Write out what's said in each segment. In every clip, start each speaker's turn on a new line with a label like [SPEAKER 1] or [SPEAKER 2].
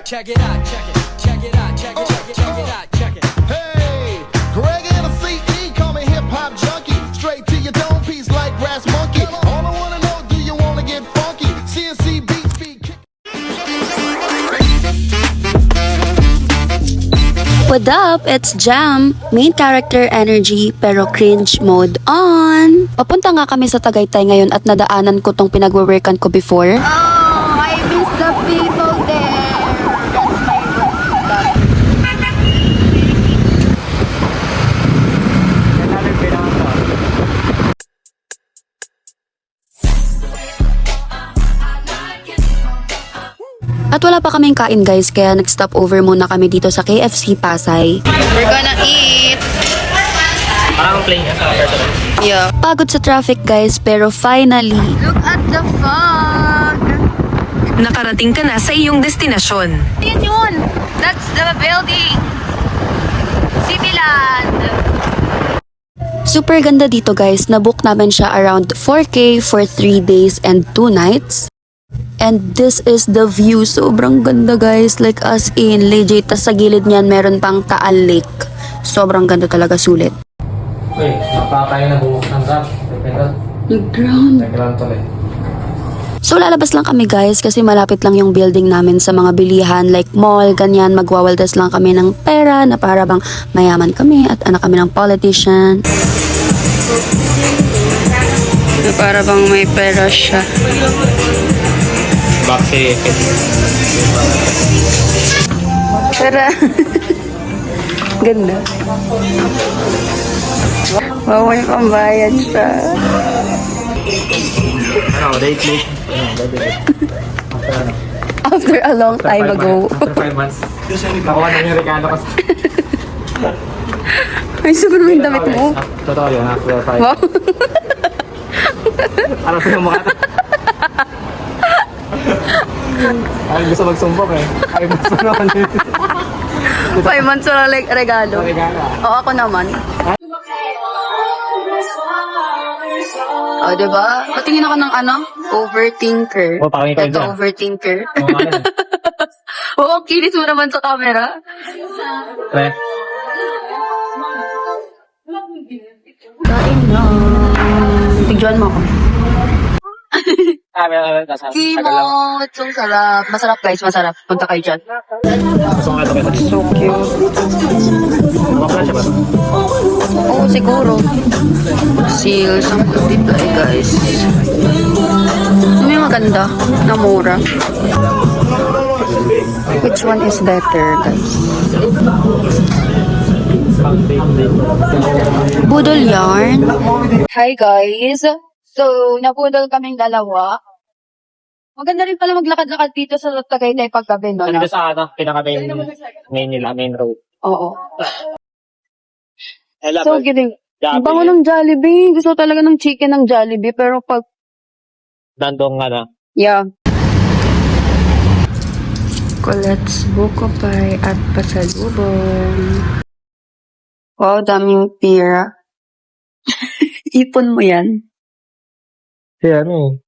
[SPEAKER 1] Check it out, check it, check it out, check it, check it, check it out, check it.
[SPEAKER 2] Hey, Greg and the CE, call me hip hop junkie. Straight to your dome piece like Brass Monkey. All I wanna know, do you wanna get funky? CNC beat speed kick.
[SPEAKER 3] What up? It's Jam! Main character energy pero cringe mode on! Papunta nga kami sa Tagaytay ngayon at nadaanan ko tong pinagwe-workan ko before.
[SPEAKER 4] Oh, I miss the people there.
[SPEAKER 3] At wala pa kaming kain guys, kaya nag-stop over muna kami dito sa KFC Pasay.
[SPEAKER 4] We're gonna eat.
[SPEAKER 5] Parang plain ka sa restaurant.
[SPEAKER 4] Yeah.
[SPEAKER 3] Pagod sa traffic guys, pero finally,
[SPEAKER 4] Look at the fog.
[SPEAKER 6] Nakarating ka na sa iyong destinasyon.
[SPEAKER 4] Yun. That's the building. Cityland.
[SPEAKER 3] super ganda dito guys. Nabook namin siya around 4K for 3 days and 2 nights. And this is the view. Sobrang ganda guys. Like as in, legit. Tas sa gilid niyan, meron pang Taal Lake. Sobrang ganda talaga, sulit.
[SPEAKER 5] Uy, napakain na buhok ng rap.
[SPEAKER 3] Nag-ground.
[SPEAKER 5] Nag-ground tuloy.
[SPEAKER 3] So lalabas lang kami guys kasi malapit lang yung building namin sa mga bilihan like mall, ganyan. Magwawaldas lang kami ng pera na para bang mayaman kami at anak kami ng politician. Na para bang may pera siya.
[SPEAKER 5] Bakit?
[SPEAKER 3] Tara. Ganda. Wow, may pambayad siya.
[SPEAKER 5] Ano, date.
[SPEAKER 3] After a long time ago.
[SPEAKER 5] After 5 months. Nakuha na yung regalo ko.
[SPEAKER 3] Ay, siguro yung damit mo.
[SPEAKER 5] Totoo yun, after 5.
[SPEAKER 3] Wow.
[SPEAKER 5] Ano sa mukha na? Ay, gusto magsumbok eh. Ay, gusto naman eh.
[SPEAKER 3] 5 months wala regalo.
[SPEAKER 5] Regalo.
[SPEAKER 3] Oo, ako naman. O, diba? Patingin ako ng ano? Overthinker.
[SPEAKER 5] Oh, parang ikaw
[SPEAKER 3] Ito,
[SPEAKER 5] dyan.
[SPEAKER 3] overthinker.
[SPEAKER 5] Oo, ano yun?
[SPEAKER 3] Oo, kinis mo naman sa camera.
[SPEAKER 5] Pre.
[SPEAKER 3] Kain na. Tigyan mo ako.
[SPEAKER 5] Meron kasama.
[SPEAKER 3] Kimo, itong sarap. Masarap guys, masarap. Punta kayo dyan.
[SPEAKER 5] Gusto nga ito kayo.
[SPEAKER 3] So cute.
[SPEAKER 5] Mapapala siya ba?
[SPEAKER 3] Oo, siguro. Sales ang multiply guys. May maganda na mura. Which one is better guys? Budol yarn.
[SPEAKER 4] Hi guys. So, napudol kaming dalawa. Maganda rin pala maglakad-lakad dito sa Tagaytay paggabi, no?
[SPEAKER 5] Ano sa ano, main nila, main road.
[SPEAKER 4] Oo.
[SPEAKER 5] Ela,
[SPEAKER 4] So, giling. Ang bango ng Jollibee. Gusto ko talaga ng chicken ng Jollibee. Pero pag,
[SPEAKER 5] dandong ano.
[SPEAKER 4] yeah.
[SPEAKER 3] Colette's Buko Pie at pasalubong. Wow, daming pira. Ipon mo yan.
[SPEAKER 5] Si ano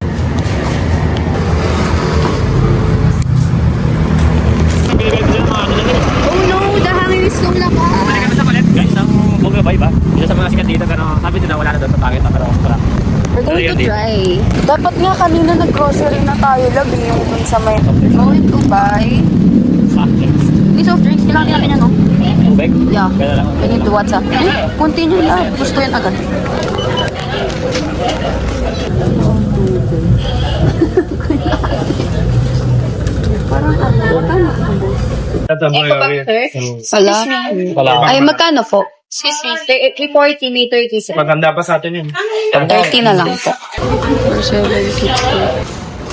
[SPEAKER 4] Oh no, the hangin is so laka.
[SPEAKER 5] Kami sa Colette, guys, ang Bogla Bay ba? Isa sa mga sikat dito, pero sabi nila wala na doon sa pangit, pero wala.
[SPEAKER 4] We're going to try.
[SPEAKER 3] Dapat nga kanina nag-grocery na tayo lagi yung dun sa may going to buy. May soft drinks. Kailangan din natin yan, no?
[SPEAKER 5] Tubig?
[SPEAKER 3] Yeah.
[SPEAKER 5] Gano'n lang.
[SPEAKER 3] We need to WhatsApp. Continue lang. Gusto yan agad.
[SPEAKER 5] That's a boy over here.
[SPEAKER 3] Wala. Ay, magkano po?
[SPEAKER 4] Excuse me, 340 may 30 cents.
[SPEAKER 5] Maganda pa sa atin yun.
[SPEAKER 3] 30 na lang po.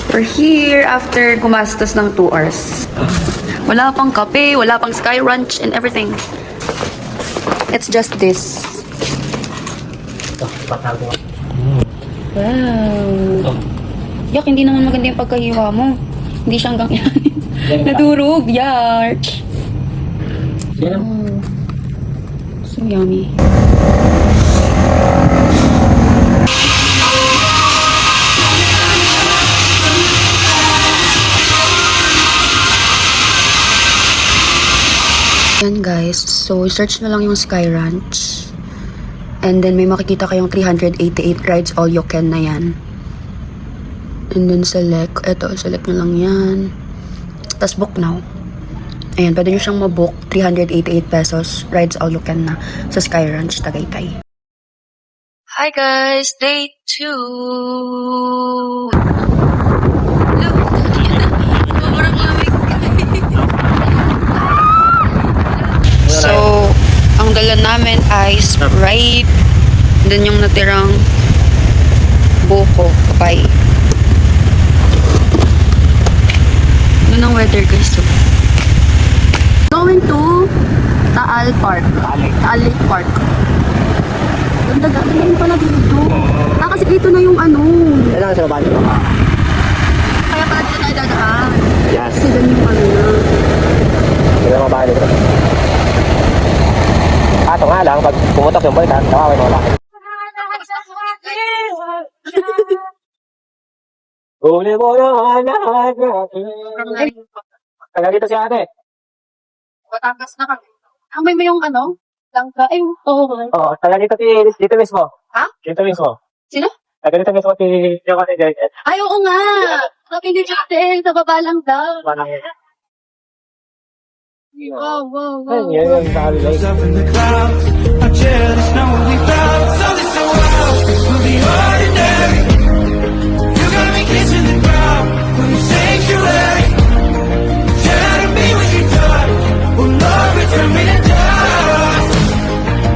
[SPEAKER 3] We're here after gumastos ng 2 hours. Wala pang kape, wala pang Sky Ranch and everything. It's just this. Wow. Yak, hindi naman maganda yung pagkahiwa mo. Hindi siya hanggang yan. Nadurog, yarch. Oh. So yummy. Ayan guys, so search na lang yung Sky Ranch. And then may makikita kayong 388 rides all you can na yan. And then select, select nyo lang yan. Tapos book now. Ayan, pwede nyo siyang mabook, 388 pesos, rides all you can na sa Sky Ranch, Tagaytay. Hi guys, day 2! So, ang dala namin ay Sprite. Then yung natirang buko, kapay. Ano ng weather guys to? Going to Taal Park. Taal Lake Park. Ganda pala dito. Kasi dito na yung ano.
[SPEAKER 5] Kailangan sa baba.
[SPEAKER 3] Kaya pala dito tayo dadaan.
[SPEAKER 5] Yes.
[SPEAKER 3] Kasi dun yung ano na.
[SPEAKER 5] Kailangan mababa dito. Ito nga lang, pag pumutok yung boy, nawawin mo lang. Uli mo na lahat natin. Taga dito si ate.
[SPEAKER 4] Batangas na kami. Amoy mo yung ano? Langka. Ay, oo.
[SPEAKER 5] Oo, taga dito mismo.
[SPEAKER 4] Ha?
[SPEAKER 5] Dito mismo.
[SPEAKER 4] Sino?
[SPEAKER 5] Taga dito mismo yung ate Janet.
[SPEAKER 4] Ay, oo nga. Sabi ni Jatel, sa baba lang daw.
[SPEAKER 5] Manang
[SPEAKER 4] Wow, wow,
[SPEAKER 5] Ayun,
[SPEAKER 4] wow.
[SPEAKER 5] yun yung sabi guys.
[SPEAKER 7] Up in the clouds, I just know what we found. Something so wild, we'll be ordinary. You got me kissing the ground, from the sanctuary. Shadow me when you touch, oh Lord, return me to dust.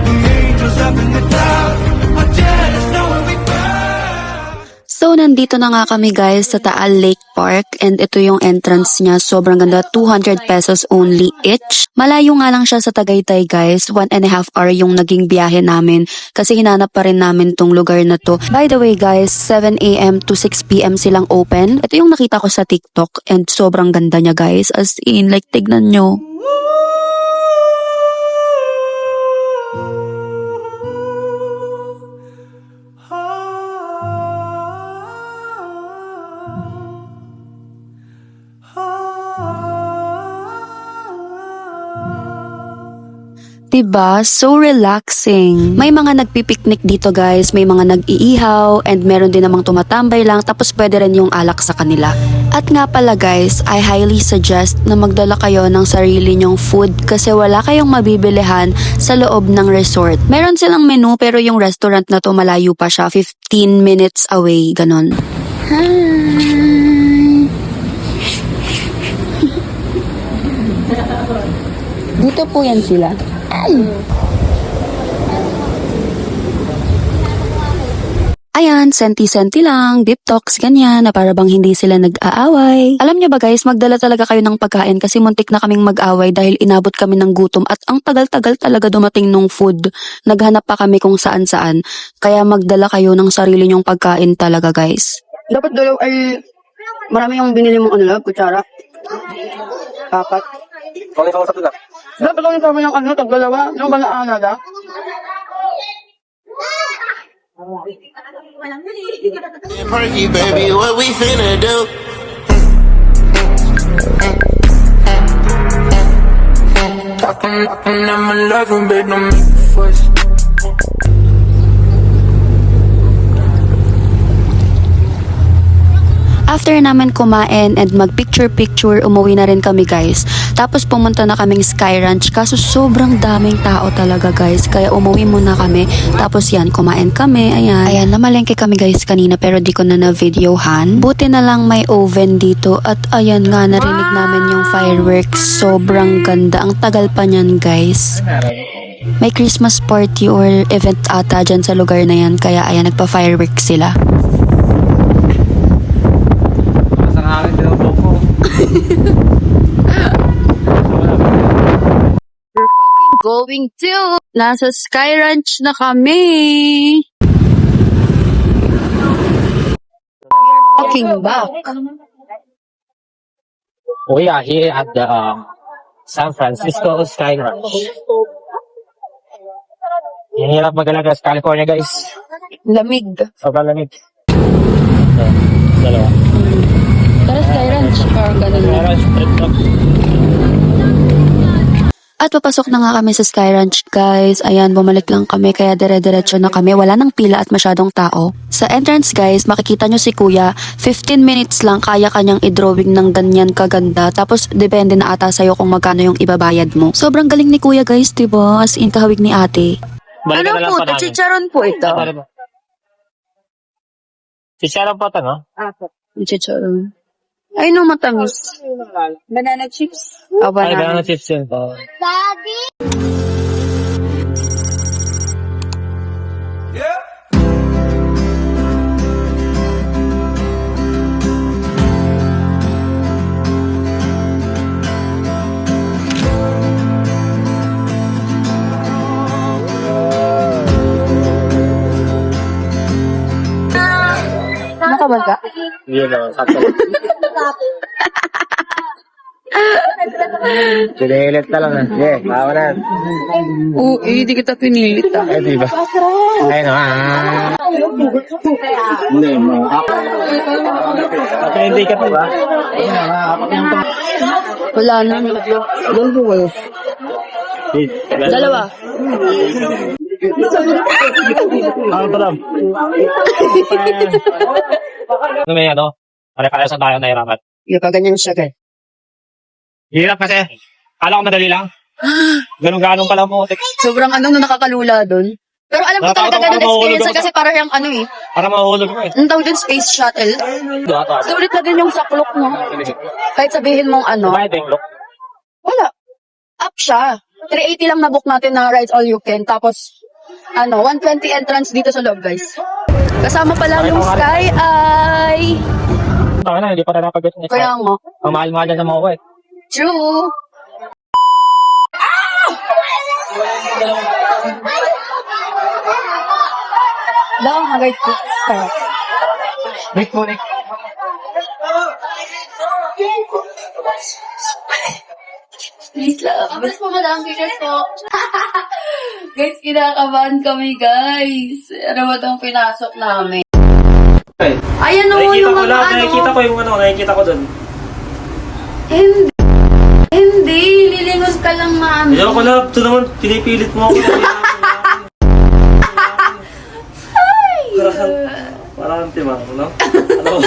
[SPEAKER 7] The angels up in the clouds, I just know what we found.
[SPEAKER 3] So, nandito na nga kami guys sa Taal Lake Park and ito yung entrance niya. Sobrang ganda, 200 pesos only each. Malayo nga lang siya sa Tagaytay guys. 1.5 hour yung naging biyahe namin kasi hinanap pa rin namin tong lugar na to. By the way guys, 7 a.m. to 6 p.m. silang open. Ito yung nakita ko sa TikTok and sobrang ganda niya guys. As in, like tignan nyo. Diba? So relaxing. May mga nagpipiknik dito guys, may mga nag-iihaw, and meron din namang tumatambay lang, tapos pwede rin yung alak sa kanila. At nga pala guys, I highly suggest na magdala kayo ng sarili nyong food kasi wala kayong mabibilihan sa loob ng resort. Meron silang menu pero yung restaurant na to malayo pa siya, 15 minutes away, ganon. Hi! Dito po yan sila. Ay! Ayan, senti-senti lang, deep talks, ganyan, na para bang hindi sila nag-aaway. Alam niyo ba guys, magdala talaga kayo ng pagkain kasi muntik na kaming mag-away dahil inabot kami ng gutom at ang tagal-tagal talaga dumating nung food. Naghanap pa kami kung saan-saan. Kaya magdala kayo ng sarili nyong pagkain talaga guys.
[SPEAKER 8] Dapat dalaw ay marami yung binili mong ano lang, kutsara. Apat.
[SPEAKER 5] Okay, kausap ko lang.
[SPEAKER 8] Dapat lang yung yung ano, tag-dalawa. Yung ba na anada?
[SPEAKER 7] Perky, baby, what we finna do? Talking, I'm in love, baby, don't make a fuss.
[SPEAKER 3] After namin kumain and mag-picture-picture, umuwi na rin kami guys. Tapos pumunta na kaming Sky Ranch kaso sobrang daming tao talaga guys. Kaya umuwi muna kami. Tapos yan, kumain kami. Ayan, namalengke kami guys kanina pero di ko na na-videohan. Buti na lang may oven dito at ayan nga, narinig namin yung fireworks. Sobrang ganda. Ang tagal pa niyan guys. May Christmas party or event ata dyan sa lugar na yan. Kaya ayan, nagpa-fireworks sila. Going to nasa Sky Ranch na kami. Fucking back.
[SPEAKER 5] We are here at the San Francisco Sky Ranch. Yung hirap magalaga sa California guys.
[SPEAKER 3] Lamig.
[SPEAKER 5] Sobrang lamig. So, dalawa.
[SPEAKER 3] Tara Sky Ranch. Parang ganun.
[SPEAKER 5] Sky Ranch, trip talk.
[SPEAKER 3] At papasok na nga kami sa Sky Ranch, guys. Ayan, bumalik lang kami kaya dire-diretso na kami. Wala nang pila at masyadong tao. Sa entrance, guys, makikita nyo si Kuya. 15 minutes lang kaya kanyang i-drawing ng ganyan kaganda. Tapos, depende na ata sa'yo kung magkano yung ibabayad mo. Sobrang galing ni Kuya, guys, diba? As in, kahawig ni ate.
[SPEAKER 5] Balikan na lang pa namin.
[SPEAKER 3] Chicharon po ito.
[SPEAKER 5] Chicharon po ito, no?
[SPEAKER 3] Chicharon. Ay, no, matamis. Banana chips? Oh,
[SPEAKER 5] Ay,
[SPEAKER 3] banana.
[SPEAKER 5] banana chips yun po.
[SPEAKER 3] Nakabal ka?
[SPEAKER 5] Hindi na, sakto. Pinilit na lang. Sige, bawa na.
[SPEAKER 3] Oo, hindi kita pinilit ah.
[SPEAKER 5] Ay, diba? Ay, no. At hindi ka pa ba?
[SPEAKER 3] Wala na.
[SPEAKER 8] Doon po kayo.
[SPEAKER 3] Dalawa.
[SPEAKER 5] Ano pa lang? Ano may ano? Pare-pareho sa tayo nahirapan.
[SPEAKER 8] Yung kaganyan siya, guys.
[SPEAKER 5] Hirap kasi. Kala ko madali lang. Ganun-ganun pala mo.
[SPEAKER 3] Sobrang ano, nakakalula doon. Pero alam ko talaga ganun experience kasi parang yung ano eh.
[SPEAKER 5] Para mahulog ko eh.
[SPEAKER 3] Ang tawag din space shuttle. Sulit na din yung saklok mo. Kahit sabihin mong ano.
[SPEAKER 5] Bakit yung look?
[SPEAKER 3] Wala. Up siya. 380 lang na-book natin na rides all you can. Tapos, 120 entrance dito sa loob, guys. Kasama pala yung Sky Eye.
[SPEAKER 5] Taka na, hindi pa na napag-get.
[SPEAKER 3] Kaya nga.
[SPEAKER 5] Ang mahal-mahal dyan sa mga ko eh.
[SPEAKER 3] True. Lang, hagay ko.
[SPEAKER 5] Nick po, Nick.
[SPEAKER 3] Please love. Mas po madaming pictures po. Guys, kinakabahan kami, guys. Ano ba itong pinasok namin? Ayan o, yung mga ano.
[SPEAKER 5] Nakikita ko dun.
[SPEAKER 3] Hindi, lilingon ka lang na ano.
[SPEAKER 5] Ayaw ko na, ito naman, pinipilit mo ako. Parang timang, no? Ano?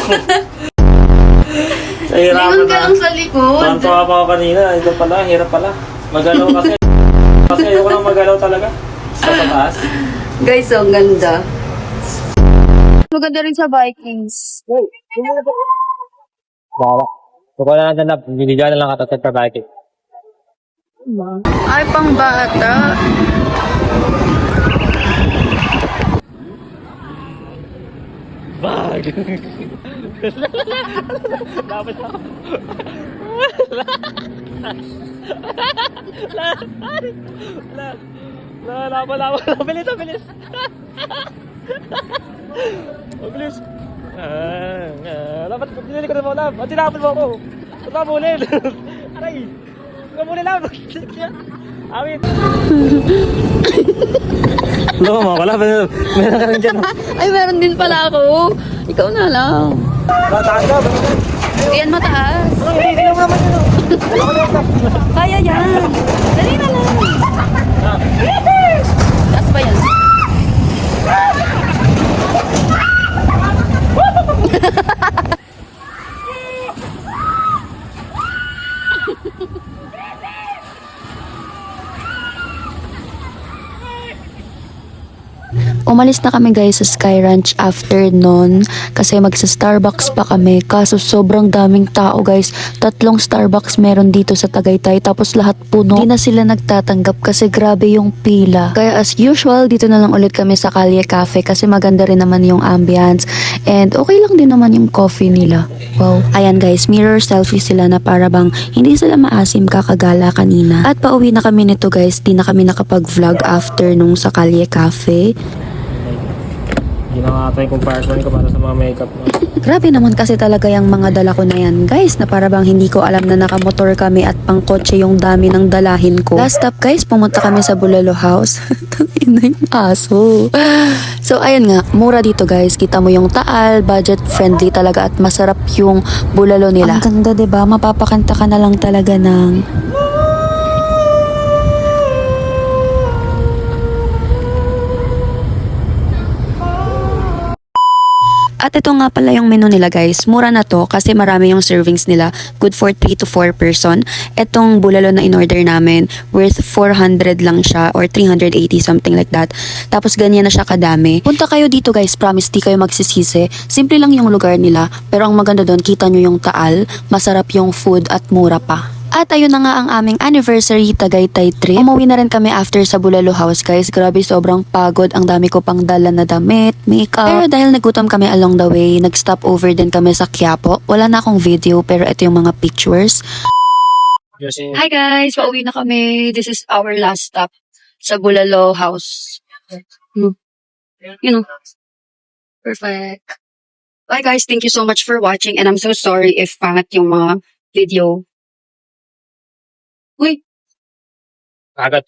[SPEAKER 5] Sa hirapan
[SPEAKER 3] Lingon ka
[SPEAKER 5] na.
[SPEAKER 3] lang sa likod.
[SPEAKER 5] Tantawa pa ako kanina, ito pala, hirap pala. Magalaw kasi. Kasi ayoko lang magalaw talaga. Sa pataas.
[SPEAKER 3] Guys, ang ganda. Maganda rin sa Vikings.
[SPEAKER 5] Bawa. Kung wala na dyan, binigyan na lang katatat per bike.
[SPEAKER 3] Ay, pang bata.
[SPEAKER 5] Bag! Dapat ako. Laban. Bilis. Bilis. Dapat pinili ko na mo, Lab. At tinapon mo ako. Ba't mo ulil? Aray! Huwag mo ulil, Lab. Awit. Loko mo ako, Lab. Meron ka rin dyan.
[SPEAKER 3] Ay, meron din pala ako. Ikaw na lang.
[SPEAKER 5] Mataas ka.
[SPEAKER 3] Yan mataas.
[SPEAKER 5] Hindi mo naman yun.
[SPEAKER 3] Kaya yan. Dali na lang. Taas ba yan? Umalis na kami guys sa Sky Ranch after nun kasi magsa-Starbucks pa kami kaso sobrang daming tao guys. 3 Starbucks meron dito sa Tagaytay tapos lahat puno. Di na sila nagtatanggap kasi grabe yung pila. Kaya as usual dito na lang ulit kami sa Kalye Cafe kasi maganda rin naman yung ambience and okay lang din naman yung coffee nila. Wow. Ayan guys, mirror selfie sila na para bang hindi sila maasim kakagala kanina. At pauwi na kami nito guys, di na kami nakapag-vlog after nung sa Kalye Cafe.
[SPEAKER 5] Ginawa yung comparison ko para sa mga makeup mo.
[SPEAKER 3] Grabe naman kasi talaga yung mga dala ko na yan guys na para bang hindi ko alam na nakamotor kami at pang kotse yung dami ng dalahin ko. Last stop guys, pumunta kami sa Bulalo House. Tangina yung aso. So ayun nga, mura dito guys. Kita mo yung taal, budget friendly talaga at masarap yung bulalo nila. Ang ganda diba? Mapapakanta ka na lang talaga ng Ito nga pala yung menu nila guys. Mura na to kasi marami yung servings nila. Good for 3 to 4 person. Etong bulalo na in-order namin, worth 400 lang siya or 380 something like that. Tapos ganyan na siya kadami. Punta kayo dito guys, promise di kayo magsisisi. Simple lang yung lugar nila, pero ang maganda doon, kita nyo yung Taal, masarap yung food at mura pa. At ayun na nga ang aming anniversary Tagaytay trip. Umuwi na rin kami after sa Bulalo House guys. Grabe, sobrang pagod. Ang dami ko pang dala na damit, makeup. Pero dahil nagutom kami along the way, nag-stop over din kami sa Quiapo. Wala na akong video pero ito yung mga pictures. Hi guys! Pauwi na kami. This is our last stop sa Bulalo House. You know. Perfect. Bye guys. Thank you so much for watching and I'm so sorry if pangat yung mga video. Uy!
[SPEAKER 5] Agad.